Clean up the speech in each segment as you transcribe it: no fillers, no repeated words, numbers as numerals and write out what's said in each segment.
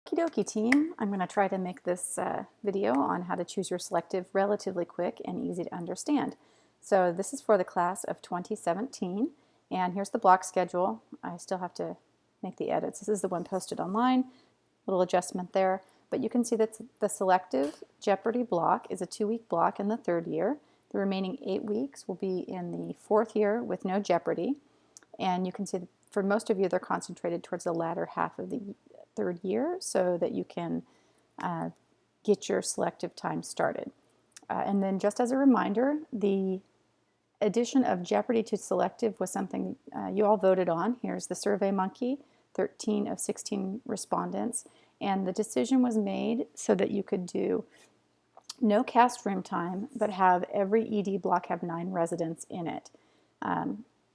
Okie dokie team, I'm going to try to make this video on how to choose your selective relatively quick and easy to understand. So this is for the class of 2017, and here's the block schedule. I still have to make the edits. This is the one posted online, little adjustment there, but you can see that the selective Jeopardy block is a 2-week block in the 3rd year. The remaining 8 weeks will be in the 4th year with no Jeopardy, and you can see that for most of you they're concentrated towards the latter half of the 3rd year so that you can get your selective time started. And then just as a reminder, the addition of Jeopardy to selective was something you all voted on. Here's the Survey Monkey, 13 of 16 respondents, and the decision was made so that you could do no cast room time, but have every ED block have 9 residents in it.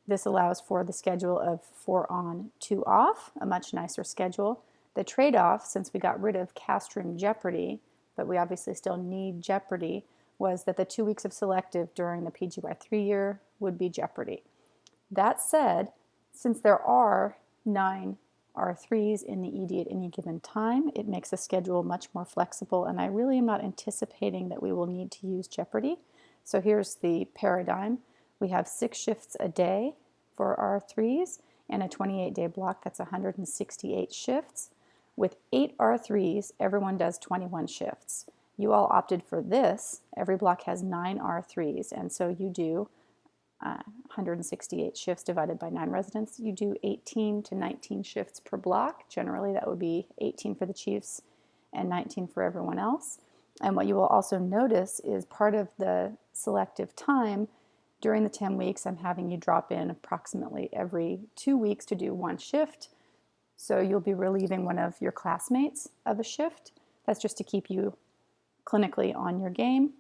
This allows for the schedule of 4 on, 2 off, a much nicer schedule. The trade-off, since we got rid of cast room Jeopardy, but we obviously still need Jeopardy, was that the 2 weeks of selective during the PGY3 year would be Jeopardy. That said, since there are 9 R3s in the ED at any given time, it makes the schedule much more flexible, and I really am not anticipating that we will need to use Jeopardy. So here's the paradigm. We have 6 shifts a day for R3s and a 28-day block. That's 168 shifts. With 8 R3s, everyone does 21 shifts. You all opted for this. Every block has 9 R3s, and so you do 168 shifts divided by 9 residents. You do 18 to 19 shifts per block. Generally, that would be 18 for the Chiefs and 19 for everyone else. And what you will also notice is part of the selective time during the 10 weeks, I'm having you drop in approximately every 2 weeks to do 1 shift. So you'll be relieving one of your classmates of a shift. That's just to keep you clinically on your game.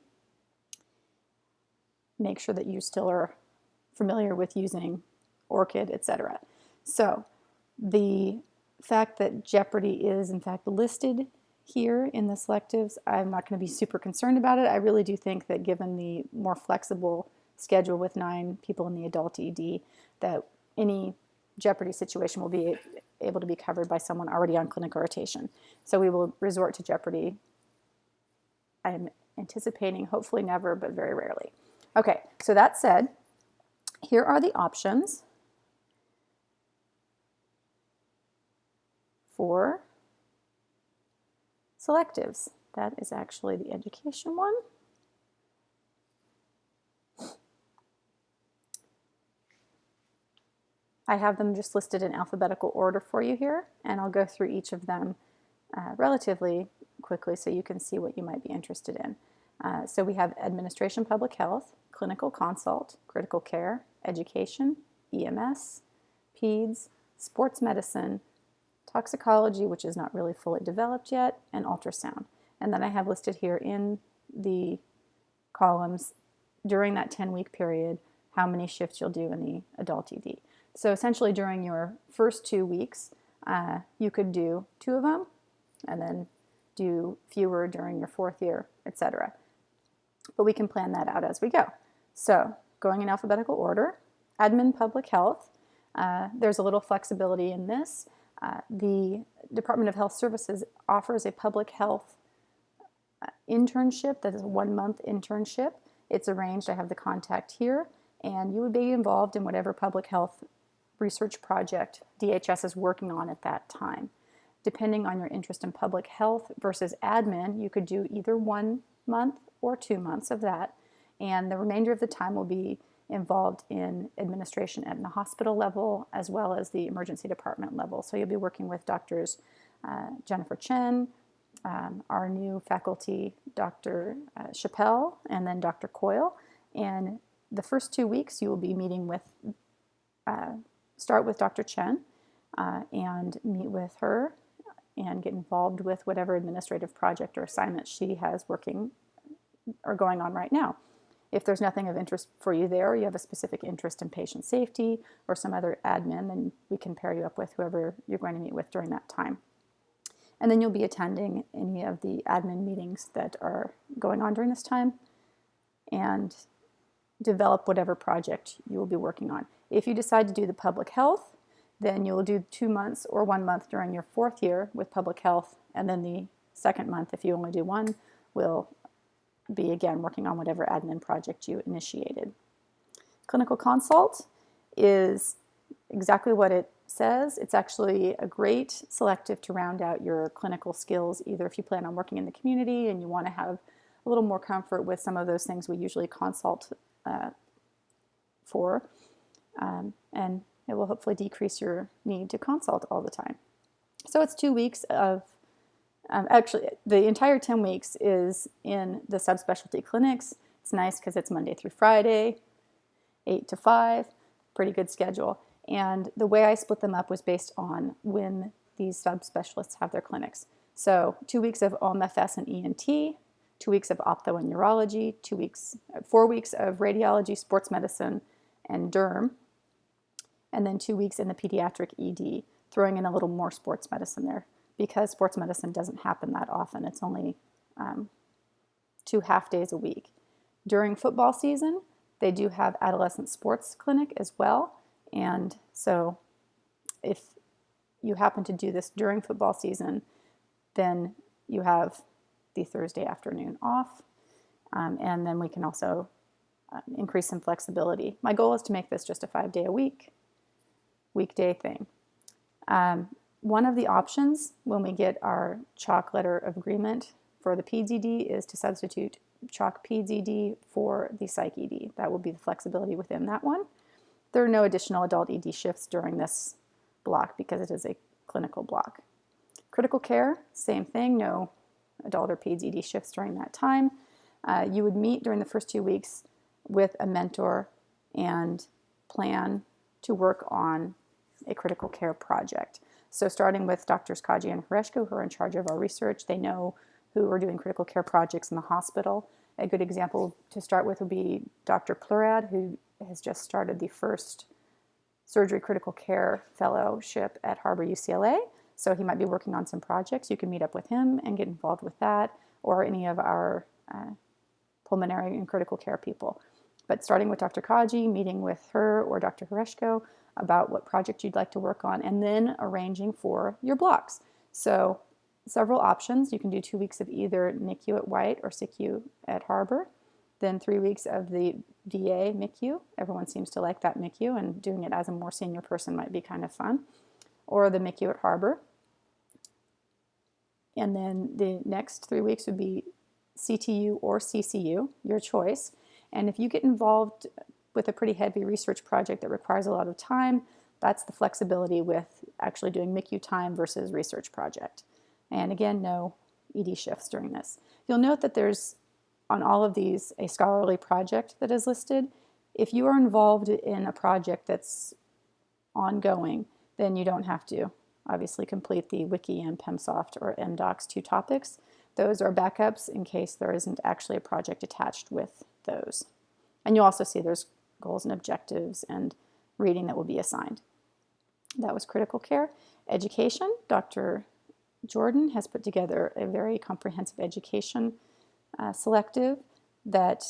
Make sure that you still are familiar with using ORCID, etc. So the fact that Jeopardy is in fact listed here in the selectives, I'm not going to be super concerned about it. I really do think that given the more flexible schedule with 9 people in the adult ED, that any Jeopardy situation will be able to be covered by someone already on clinical rotation. So we will resort to Jeopardy. I'm anticipating, hopefully never, but very rarely. Okay, so that said, here are the options for selectives. That is actually the education one. I have them just listed in alphabetical order for you here, and I'll go through each of them relatively quickly so you can see what you might be interested in. So we have administration public health, clinical consult, critical care, education, EMS, peds, sports medicine, toxicology, which is not really fully developed yet, and ultrasound. And then I have listed here in the columns during that 10-week period how many shifts you'll do in the adult ED. So essentially during your first 2 weeks, you could do 2 of them and then do fewer during your 4th year, etc. But we can plan that out as we go. So going in alphabetical order, admin public health, there's a little flexibility in this. The Department of Health Services offers a public health internship that is a 1-month internship. It's arranged, I have the contact here, and you would be involved in whatever public health research project DHS is working on at that time. Depending on your interest in public health versus admin, you could do either 1 month or 2 months of that, and the remainder of the time will be involved in administration at the hospital level as well as the emergency department level. So you'll be working with Doctors Jennifer Chen, our new faculty, Dr. Chappelle, and then Dr. Coyle. And the first 2 weeks you will be meeting with, start with Dr. Chen and meet with her and get involved with whatever administrative project or assignment she has working or going on right now. If there's nothing of interest for you there, or you have a specific interest in patient safety or some other admin, then we can pair you up with whoever you're going to meet with during that time. And then you'll be attending any of the admin meetings that are going on during this time and develop whatever project you will be working on. If you decide to do the public health, Then you'll do 2 months or 1 month during your 4th year with public health, and then the second month, if you only do one, will be again working on whatever admin project you initiated. Clinical consult is exactly what it says. It's actually a great selective to round out your clinical skills, either if you plan on working in the community and you want to have a little more comfort with some of those things we usually consult for, and it will hopefully decrease your need to consult all the time. So it's 2 weeks of, actually the entire 10 weeks is in the subspecialty clinics. It's nice because it's Monday through Friday, 8 to 5, pretty good schedule. And the way I split them up was based on when these subspecialists have their clinics. So 2 weeks of OMFS and ENT, 2 weeks of optho and urology, 4 weeks of radiology, sports medicine, and derm, and then 2 weeks in the pediatric ED, throwing in a little more sports medicine there because sports medicine doesn't happen that often. It's only 2 half days a week. During football season, they do have adolescent sports clinic as well. And so if you happen to do this during football season, then you have the Thursday afternoon off. And then we can also increase some flexibility. My goal is to make this just a 5-day-a-week, weekday thing. One of the options when we get our chalk letter of agreement for the PEDS-ED is to substitute chalk PEDS-ED for the psych ED. That will be the flexibility within that one. There are no additional adult ED shifts during this block because it is a clinical block. Critical care, same thing, no adult or PEDS-ED shifts during that time. You would meet during the first 2 weeks with a mentor and plan to work on a critical care project. So starting with Drs. Kaji and Horeshko, who are in charge of our research, they know who are doing critical care projects in the hospital. A good example to start with would be Dr. Plurad, who has just started the first surgery critical care fellowship at Harbor UCLA. So he might be working on some projects. You can meet up with him and get involved with that, or any of our pulmonary and critical care people. But starting with Dr. Kaji, meeting with her or Dr. Horeshko about what project you'd like to work on, and then arranging for your blocks. So several options. You can do 2 weeks of either NICU at White or SICU at Harbor, then 3 weeks of the VA MICU. Everyone seems to like that MICU, and doing it as a more senior person might be kind of fun, or the MICU at Harbor. And then the next 3 weeks would be CTU or CCU, your choice. And if you get involved with a pretty heavy research project that requires a lot of time, that's the flexibility with actually doing MICU time versus research project. And again, no ED shifts during this. You'll note that there's, on all of these, a scholarly project that is listed. If you are involved in a project that's ongoing, then you don't have to obviously complete the Wiki and PEMSOFT or MDocs 2 topics. Those are backups in case there isn't actually a project attached with those. And you'll also see there's goals and objectives and reading that will be assigned. That was critical care. Education, Dr. Jordan has put together a very comprehensive education selective that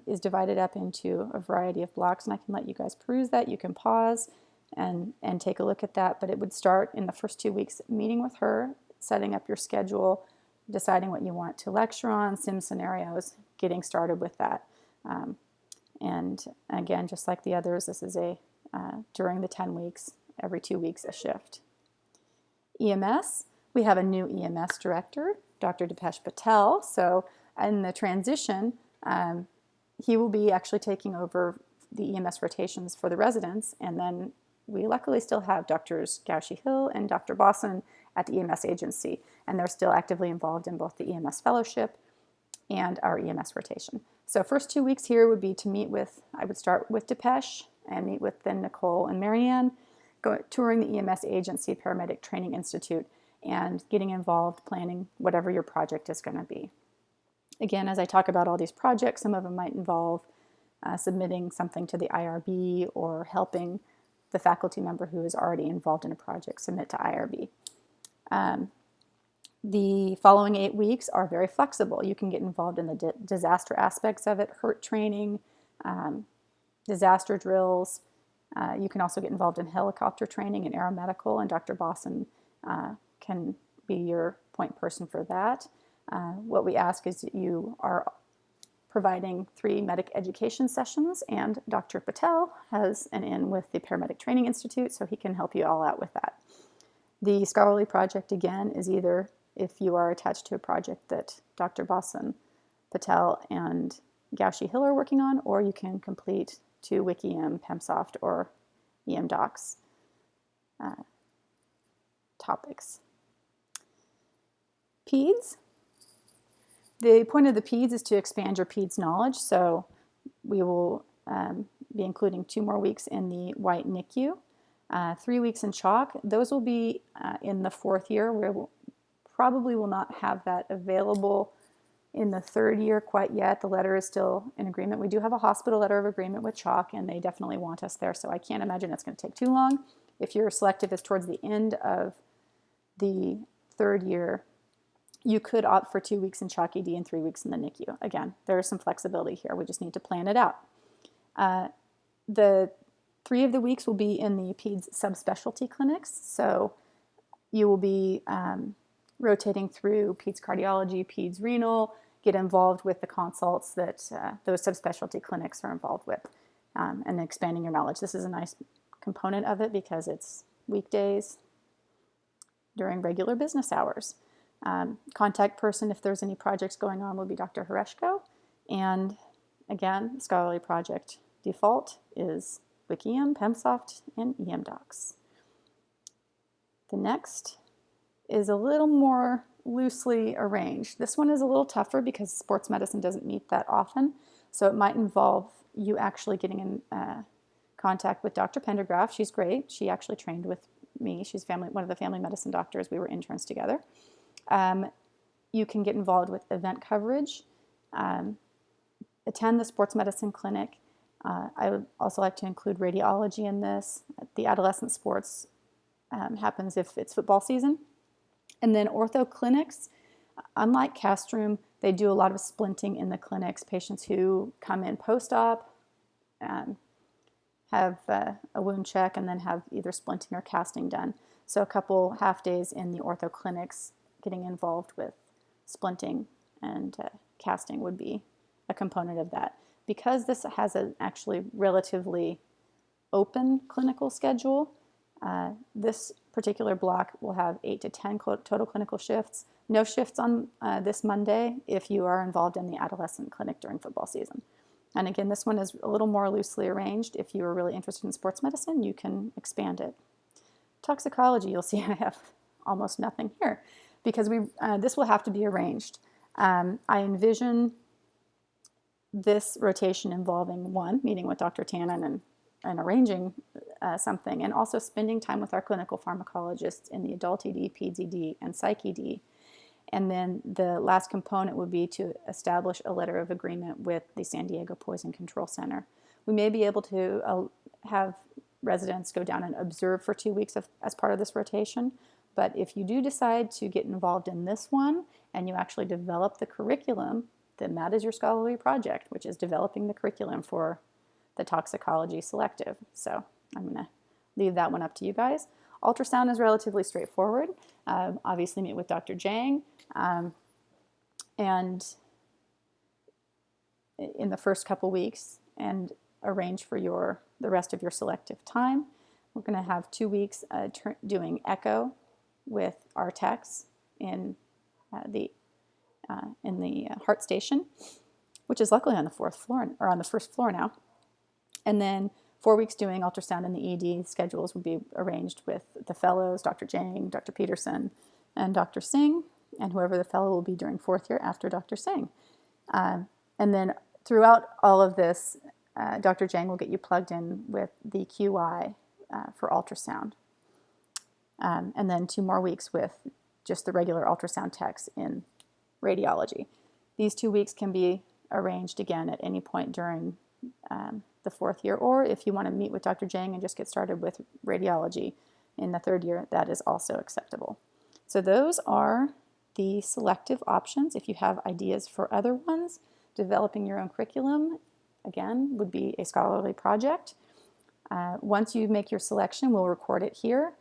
is divided up into a variety of blocks, and I can let you guys peruse that. You can pause and take a look at that, but it would start in the first 2 weeks meeting with her, setting up your schedule, deciding what you want to lecture on, sim scenarios, getting started with that. And again, just like the others, this is during the 10 weeks, every 2 weeks a shift. EMS, we have a new EMS director, Dr. Dipesh Patel. So in the transition, he will be actually taking over the EMS rotations for the residents, and then we luckily still have Drs. Gaushi Hill and Dr. Bosson at the EMS agency, and they're still actively involved in both the EMS fellowship and our EMS rotation. So first 2 weeks here would be to meet with, I would start with Dipesh and meet with then Nicole and Marianne, touring the EMS agency Paramedic Training Institute and getting involved planning whatever your project is going to be. Again, as I talk about all these projects, some of them might involve submitting something to the IRB or helping the faculty member who is already involved in a project submit to IRB. The following 8 weeks are very flexible. You can get involved in the disaster aspects of it, hurt training, disaster drills, You can also get involved in helicopter training and aeromedical, and Dr. Bosson can be your point person for that. What we ask is that you are providing 3 medic education sessions, and Dr. Patel has an in with the Paramedic Training Institute, so he can help you all out with that. The scholarly project, again, is either if you are attached to a project that Dr. Bosson, Patel, and Gaushi Hill are working on, or you can complete 2 WikiEM, PEMSoft, or EMDocs topics. PEDS. The point of the PEDS is to expand your PEDS knowledge, so we will be including 2 more weeks in the White NICU, 3 weeks in chalk. Those will be in the 4th year. We probably will not have that available in the 3rd year quite yet. The letter is still in agreement. We do have a hospital letter of agreement with chalk, and they definitely want us there, so I can't imagine it's going to take too long. If your selective is towards the end of the 3rd year, you could opt for 2 weeks in chalk ED and 3 weeks in the NICU. Again, there is some flexibility here. We just need to plan it out. The 3 of the weeks will be in the PEDS subspecialty clinics. So you will be rotating through PEDS cardiology, PEDS renal, get involved with the consults that those subspecialty clinics are involved with, and expanding your knowledge. This is a nice component of it because it's weekdays during regular business hours. Contact person, if there's any projects going on, will be Dr. Horeshko. And again, scholarly project default is WikiEM, PEMSoft, and EMDocs. The next is a little more loosely arranged. This one is a little tougher because sports medicine doesn't meet that often, so it might involve you actually getting in contact with Dr. Pendergraph. She's great. She actually trained with me. She's one of the family medicine doctors. We were interns together. You can get involved with event coverage, attend the sports medicine clinic. I would also like to include radiology in this. The adolescent sports happens if it's football season. And then ortho clinics, unlike Castrum, they do a lot of splinting in the clinics. Patients who come in post-op, have a wound check, and then have either splinting or casting done. So a couple half days in the ortho clinics getting involved with splinting and casting would be a component of that. Because this has an actually relatively open clinical schedule, this particular block will have 8 to 10 total clinical shifts. No shifts on this Monday if you are involved in the adolescent clinic during football season. And again, this one is a little more loosely arranged. If you are really interested in sports medicine, you can expand it. Toxicology, you'll see I have almost nothing here because this will have to be arranged. I envision this rotation involving meeting with Dr. Tannen and arranging something, and also spending time with our clinical pharmacologists in the adult ED, PEDS ED, and psych ED. And then the last component would be to establish a letter of agreement with the San Diego Poison Control Center. We may be able to have residents go down and observe for 2 weeks as part of this rotation, but if you do decide to get involved in this one and you actually develop the curriculum, then that is your scholarly project, which is developing the curriculum for the toxicology selective. So I'm going to leave that one up to you guys. Ultrasound is relatively straightforward. Obviously meet with Dr. Jang, and in the first couple weeks and arrange for the rest of your selective time. We're going to have 2 weeks doing echo with our techs in the heart station, which is luckily on the 4th floor, or on the 1st floor now. And then 4 weeks doing ultrasound in the ED. Schedules will be arranged with the fellows, Dr. Jang, Dr. Peterson, and Dr. Singh, and whoever the fellow will be during 4th year after Dr. Singh. And then throughout all of this, Dr. Jang will get you plugged in with the QI for ultrasound. And then 2 more weeks with just the regular ultrasound techs in radiology. These 2 weeks can be arranged again at any point during the 4th year, or if you want to meet with Dr. Jang and just get started with radiology in the 3rd year, that is also acceptable. So those are the selective options. If you have ideas for other ones, developing your own curriculum, again, would be a scholarly project. Once you make your selection, we'll record it here.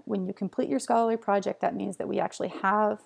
When you complete your scholarly project, that means that we actually have